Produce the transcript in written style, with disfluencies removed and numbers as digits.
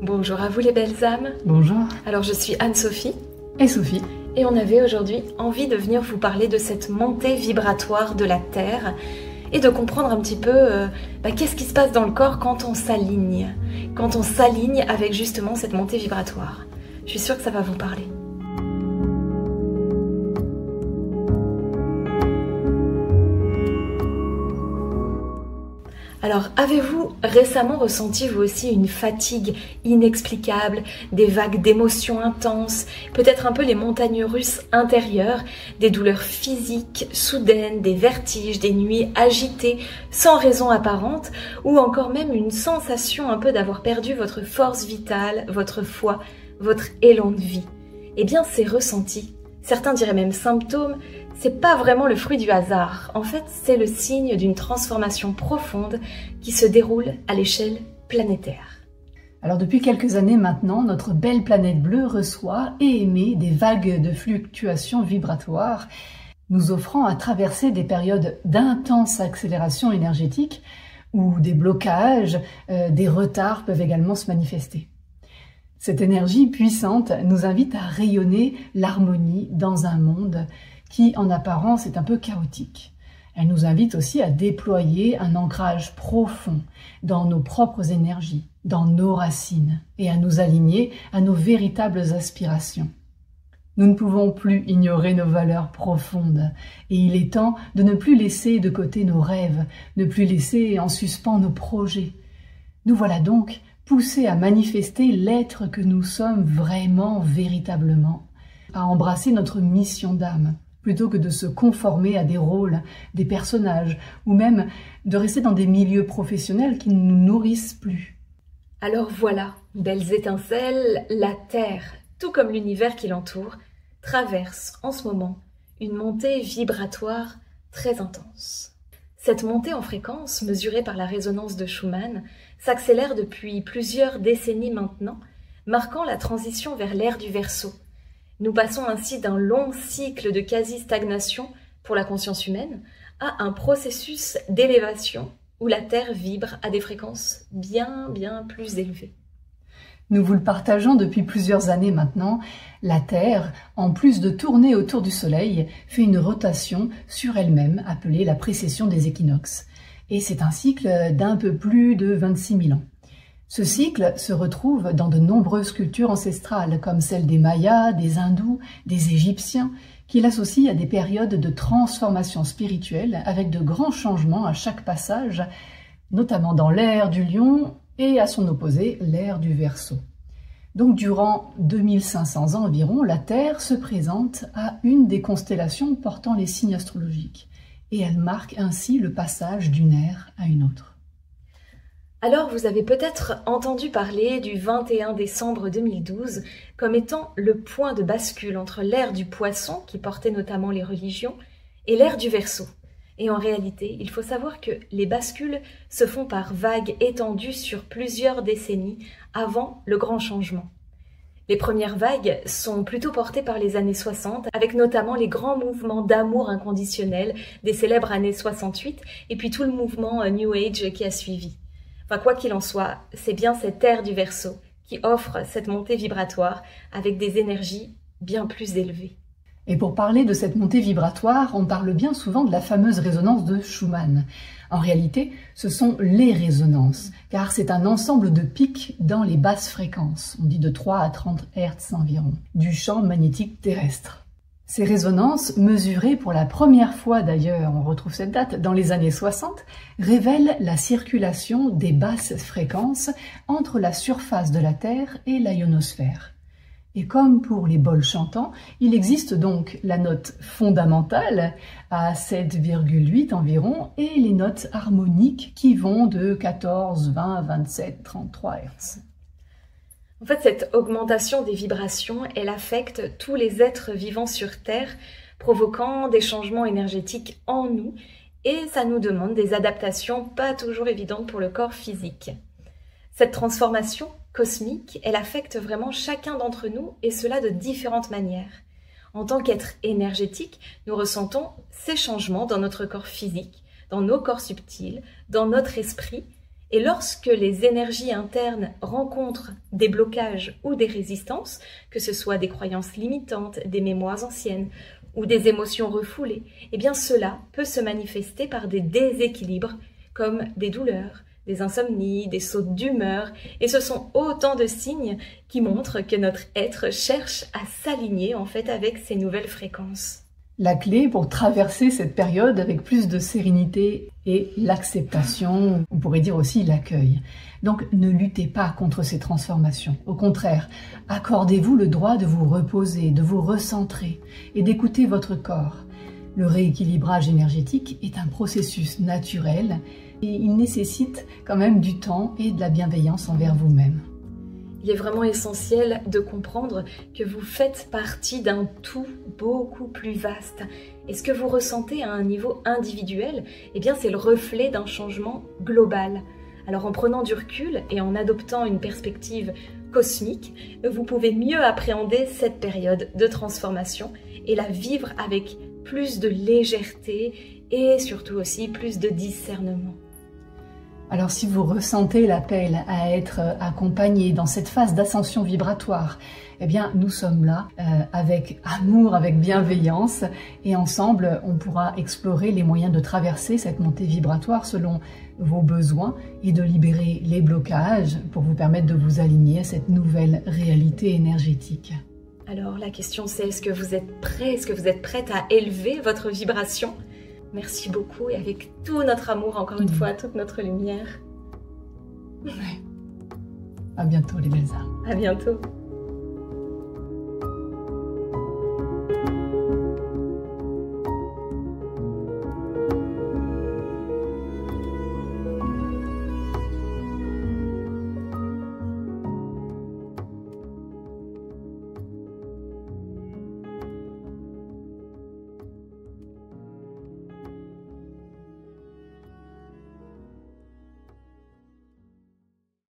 Bonjour à vous les belles âmes. Bonjour. Alors je suis Anne-Sophie. Et Sophie. Et on avait aujourd'hui envie de venir vous parler de cette montée vibratoire de la Terre et de comprendre un petit peu qu'est-ce qui se passe dans le corps quand on s'aligne. Quand on s'aligne avec justement cette montée vibratoire. Je suis sûre que ça va vous parler. Alors, avez-vous récemment ressenti vous aussi une fatigue inexplicable, des vagues d'émotions intenses, peut-être un peu les montagnes russes intérieures, des douleurs physiques soudaines, des vertiges, des nuits agitées sans raison apparente, ou encore même une sensation un peu d'avoir perdu votre force vitale, votre foi, votre élan de vie? Eh bien, ces ressentis, certains diraient même symptômes, c'est pas vraiment le fruit du hasard. En fait, c'est le signe d'une transformation profonde qui se déroule à l'échelle planétaire. Alors depuis quelques années maintenant, notre belle planète bleue reçoit et émet des vagues de fluctuations vibratoires, nous offrant à traverser des périodes d'intense accélération énergétique où des blocages, des retards peuvent également se manifester. Cette énergie puissante nous invite à rayonner l'harmonie dans un monde qui, en apparence, est un peu chaotique. Elle nous invite aussi à déployer un ancrage profond dans nos propres énergies, dans nos racines, et à nous aligner à nos véritables aspirations. Nous ne pouvons plus ignorer nos valeurs profondes, et il est temps de ne plus laisser de côté nos rêves, ne plus laisser en suspens nos projets. Nous voilà donc poussés à manifester l'être que nous sommes vraiment, véritablement, à embrasser notre mission d'âme, plutôt que de se conformer à des rôles, des personnages, ou même de rester dans des milieux professionnels qui ne nous nourrissent plus. Alors voilà, belles étincelles, la Terre, tout comme l'univers qui l'entoure, traverse en ce moment une montée vibratoire très intense. Cette montée en fréquence, mesurée par la résonance de Schumann, s'accélère depuis plusieurs décennies maintenant, marquant la transition vers l'ère du Verseau. Nous passons ainsi d'un long cycle de quasi-stagnation pour la conscience humaine à un processus d'élévation où la Terre vibre à des fréquences bien plus élevées. Nous vous le partageons depuis plusieurs années maintenant. La Terre, en plus de tourner autour du Soleil, fait une rotation sur elle-même appelée la précession des équinoxes. Et c'est un cycle d'un peu plus de 26 000 ans. Ce cycle se retrouve dans de nombreuses cultures ancestrales, comme celle des Mayas, des Hindous, des Égyptiens, qui l'associent à des périodes de transformation spirituelle avec de grands changements à chaque passage, notamment dans l'ère du Lion et à son opposé, l'ère du Verseau. Donc durant 2500 ans environ, la Terre se présente à une des constellations portant les signes astrologiques, et elle marque ainsi le passage d'une ère à une autre. Alors, vous avez peut-être entendu parler du 21 décembre 2012 comme étant le point de bascule entre l'ère du Poisson, qui portait notamment les religions, et l'ère du Verseau. Et en réalité, il faut savoir que les bascules se font par vagues étendues sur plusieurs décennies avant le grand changement. Les premières vagues sont plutôt portées par les années 60, avec notamment les grands mouvements d'amour inconditionnel des célèbres années 68, et puis tout le mouvement New Age qui a suivi. Enfin, quoi qu'il en soit, c'est bien cette ère du Verseau qui offre cette montée vibratoire avec des énergies bien plus élevées. Et pour parler de cette montée vibratoire, on parle bien souvent de la fameuse résonance de Schumann. En réalité, ce sont les résonances, car c'est un ensemble de pics dans les basses fréquences, on dit de 3 à 30 Hz environ, du champ magnétique terrestre. Ces résonances, mesurées pour la première fois d'ailleurs, on retrouve cette date, dans les années 60, révèlent la circulation des basses fréquences entre la surface de la Terre et la ionosphère. Et comme pour les bols chantants, il existe donc la note fondamentale à 7,8 environ et les notes harmoniques qui vont de 14, 20, 27, 33 Hz. En fait, cette augmentation des vibrations, elle affecte tous les êtres vivants sur Terre, provoquant des changements énergétiques en nous, et ça nous demande des adaptations pas toujours évidentes pour le corps physique. Cette transformation cosmique, elle affecte vraiment chacun d'entre nous, et cela de différentes manières. En tant qu'être énergétique, nous ressentons ces changements dans notre corps physique, dans nos corps subtils, dans notre esprit, Et lorsque les énergies internes rencontrent des blocages ou des résistances, que ce soit des croyances limitantes, des mémoires anciennes ou des émotions refoulées, eh bien cela peut se manifester par des déséquilibres comme des douleurs, des insomnies, des sautes d'humeur, et ce sont autant de signes qui montrent que notre être cherche à s'aligner en fait avec ces nouvelles fréquences. La clé pour traverser cette période avec plus de sérénité est l'acceptation, on pourrait dire aussi l'accueil. Donc ne luttez pas contre ces transformations. Au contraire, accordez-vous le droit de vous reposer, de vous recentrer et d'écouter votre corps. Le rééquilibrage énergétique est un processus naturel et il nécessite quand même du temps et de la bienveillance envers vous-même. Il est vraiment essentiel de comprendre que vous faites partie d'un tout beaucoup plus vaste. Et ce que vous ressentez à un niveau individuel, eh bien c'est le reflet d'un changement global. Alors en prenant du recul et en adoptant une perspective cosmique, vous pouvez mieux appréhender cette période de transformation et la vivre avec plus de légèreté et surtout aussi plus de discernement. Alors si vous ressentez l'appel à être accompagné dans cette phase d'ascension vibratoire, eh bien nous sommes là avec amour, avec bienveillance et ensemble on pourra explorer les moyens de traverser cette montée vibratoire selon vos besoins et de libérer les blocages pour vous permettre de vous aligner à cette nouvelle réalité énergétique. Alors la question c'est, est-ce que vous êtes prêt, est-ce que vous êtes prête à élever votre vibration ? Merci beaucoup et avec tout notre amour, encore une fois, toute notre lumière. Ouais. À bientôt les belles âmes. À bientôt.